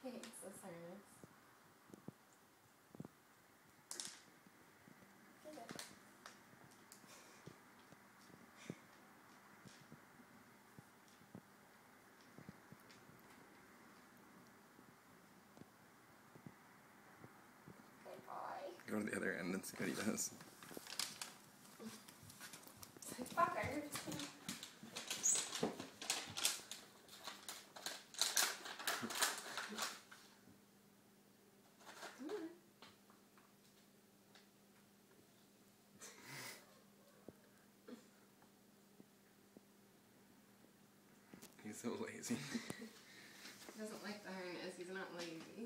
He hates the service. Good boy. Go to the other end and see what he does. Fuck, I ripped him. He's so lazy. He doesn't like the harness. He's not lazy.